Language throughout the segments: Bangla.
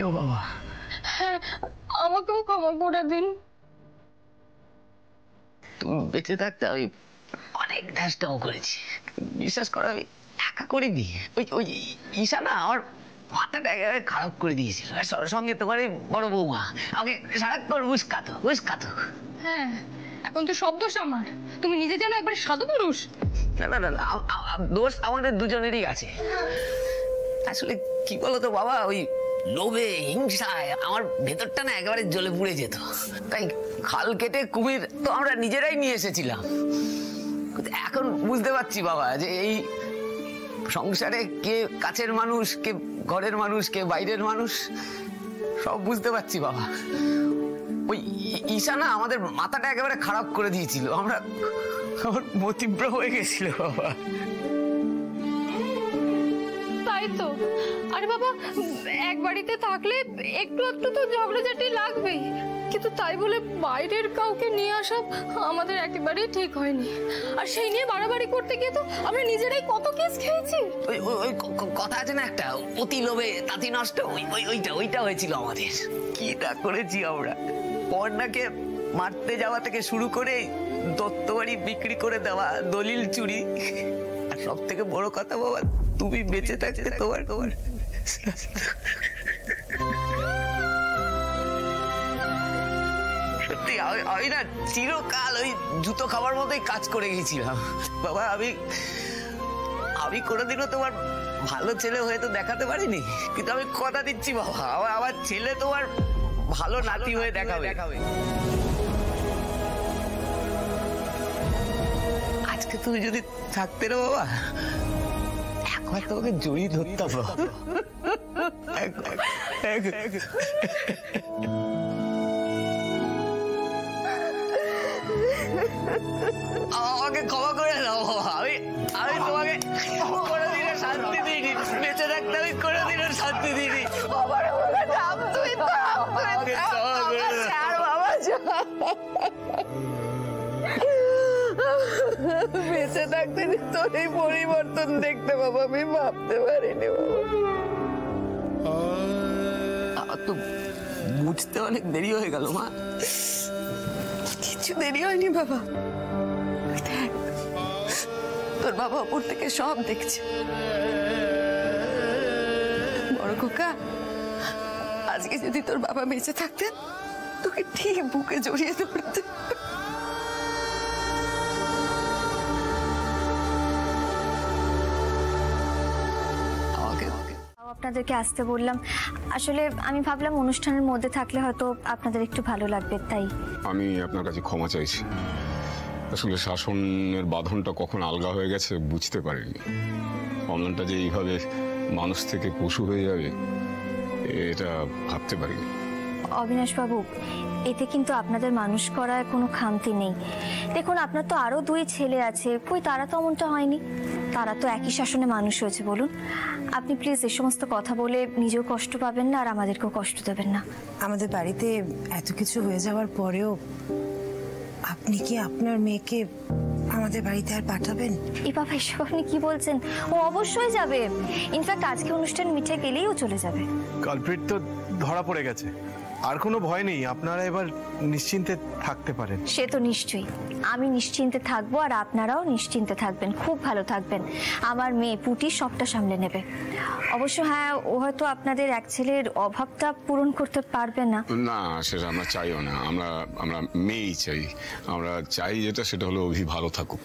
গো বাবা। হ্যাঁ, আমাকেও ক্ষমা করে দিন। তুমি বেঁচে থাকতে আমি অনেক ধ্যাসটাও করেছি, বিশ্বাস করো আমি একা করিনি। ওই ওই ঈশা না আমার মাথাটা একেবারে খারাপ করে দিয়েছিল, সঙ্গে তোমার বড় বৌমা আমাকে সারাক্ষণ উস্কাতো। হ্যাঁ, এখন তো সব দোষ আমার। তুমি নিজে জানো একবার সাধু পুরুষ। না, দোষ আমাদের দুজনেরই আছে। আসলে কি বলতো বাবা, ওই লোভে হিংসায় আমার ভেতরটা না একেবারে জ্বলে পুড়ে যেত। তাই খাল কেটে কুমির তো আমরা নিজেরাই নিয়ে এসেছিলাম। এখন বুঝতে পারছি বাবা যে এই সংসারে কে কাছের মানুষ, কে ঘরের মানুষ, কে বাইরের মানুষ, সব বুঝতে পারছি বাবা। ওই ঈশা না আমাদের মাথাটা একেবারে খারাপ করে দিয়েছিল, আমার মতিভ্র হয়ে গেছিল বাবা। তাই তো। আরে বাবা, এক বাড়িতে থাকলে একটু একটু তো ঝগড়াঝাটি লাগবেই, কিন্তু তাই বলে বাইরের কাউকে নিয়ে আসা আমাদের একেবারেই ঠিক হয়নি। আর সেই নিয়ে বাড়াবাড়ি করতে গিয়ে তো আমরা নিজেরাই কত কেস খেয়েছি। ওই কথা আছে না একটা, অতি লোভে তাঁতি নষ্ট, ওইটা হয়েছিল আমাদের। কিটা করেছি আমরা, পর্ণাকে মারতে যাওয়া থেকে শুরু করে দত্ত বাড়ি বিক্রি করে দেওয়া, দলিল চুরি, আর সব থেকে বড় কথা বাবা, তুমি বেঁচে থাকতে তোমার সত্যি আমি না চিরকাল ওই জুতো খাবার মতোই কাজ করে গেছিলাম বাবা। আমি কোনোদিনও তোমার ভালো ছেলে হয়ে তো দেখাতে পারিনি, কিন্তু আমি কথা দিচ্ছি বাবা, আমার ছেলে তোমার ভালো নাতি হয়ে দেখাবে। আজকে তুমি যদি থাকতে না বাবা, একবার তোমাকে জড়িয়ে ধরতাম বাবা। আমাকে ক্ষমা করে দাও বাবা, আমি তোমাকে কোনোদিনও শান্তি দিইনি, বেঁচে থাকতে আমি কোনোদিনও শান্তি দিইনি। বেঁচে থাকতে তোর এই পরিবর্তন দেখতে বাবা আমি ভাবতে পারিনি বাবা। আমার তো বুঝতে অনেক দেরি হয়ে গেল মা। কিছু দেরি হয়নি বাবা, তোর বাবা ওপর থেকে সব দেখছে। বড় খোকা, আজকে যদি তোর বাবা বেঁচে থাকতেন তোকে ঠিক বুকে জড়িয়ে ধরতেন। আপনাদেরকে আসতে বললাম, আসলে আমি ভাবলাম অনুষ্ঠানের মধ্যে থাকলে হয়তো আপনাদের একটু ভালো লাগবে, তাই। আমি আপনার কাছে ক্ষমা চাইছি, আসলে শাসনের বাঁধনটা কখন আলগা হয়ে গেছে বুঝতে পারিনি। অমলানটা যে এইভাবে মানুষ থেকে পশু হয়ে যাবে এটা ভাবতে পারিনি। অবিনাশবাবু, এতে কিন্তু আপনাদের মানুষ করায় কোনো খামতি নেই। দেখুন, আপনার তো আরো 2 ছেলে আছে, কই তারা তো এমনটা হয়নি, তারা তো একই শাসনে মানুষ হয়েছে। বলুন, আপনি প্লিজ এই সমস্ত কথা বলে নিজেও কষ্ট পাবেন না আর আমাদেরকেও কষ্ট দেবেন না। আমাদের বাড়িতে এত কিছু হয়ে যাওয়ার পরেও আপনি কি আপনার মেয়েকে আমাদের বাড়িতে আর পাঠাবেন? এই বাবা, এসব আপনি কি বলছেন? ও অবশ্যই যাবে। ইনফ্যাক্ট আজকে অনুষ্ঠান মিটে গেলেই ও চলে যাবে। কালপ্রিট তো ধরা পড়ে গেছে, আর কোনো ভয় নেই, আপনারা এবার নিশ্চিন্তে থাকতে পারেন। সে তো নিশ্চয়ই, আমি নিশ্চিন্তে থাকবো আর আপনারাও নিশ্চিন্তে থাকবেন, খুব ভালো থাকবেন। আমার মেয়ে পুটি সবটা সামলে নেবে। অবশ্য হ্যাঁ, ও হয়তো আপনাদের এক ছেলের অভাবটা পূরণ করতে পারবে না। না, সেটা আমরা চাইও না, আমরা মেয়েই চাই। আমরা চাই যেটা, সেটা হলো অভি ভালো থাকুক।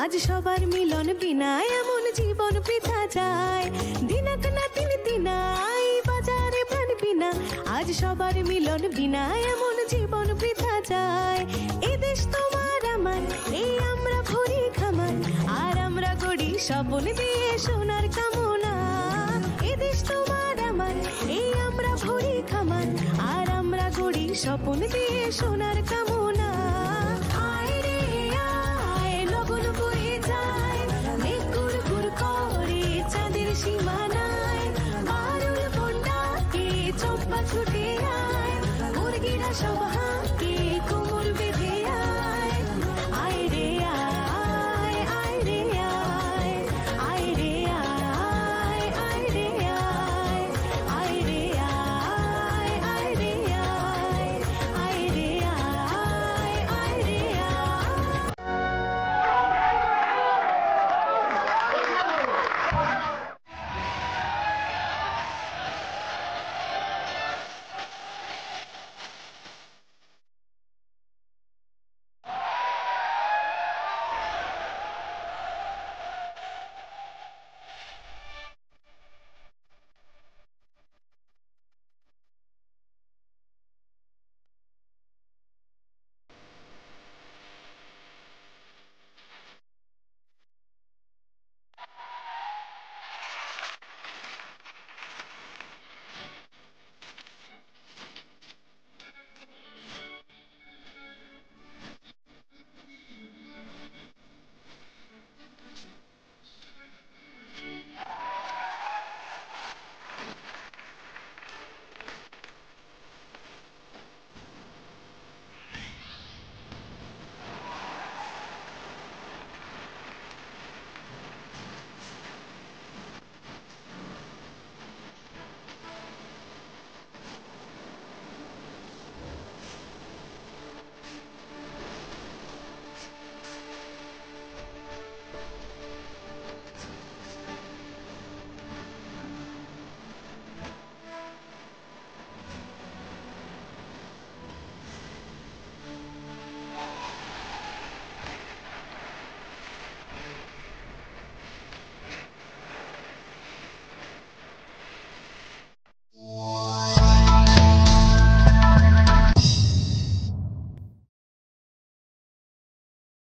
আজ সবার মিলন বিনা এমন জীবন বৃথা যায়। দিনাক না তিন তিনা এই বাজারে প্রাণ বিনা, আজ সবার মিলন বিনা এমন জীবন বৃথা যায়। এ দেশ তোমার আমার, এই আমরা ভরি খামার, আর আমরা গড়ি স্বপ্ন দিয়ে সোনার কামনা। এ দেশ তোমার আমার, এই আমরা ভরি খামার, আর আমরা গড়ি স্বপ্ন দিয়ে সোনার কামনা।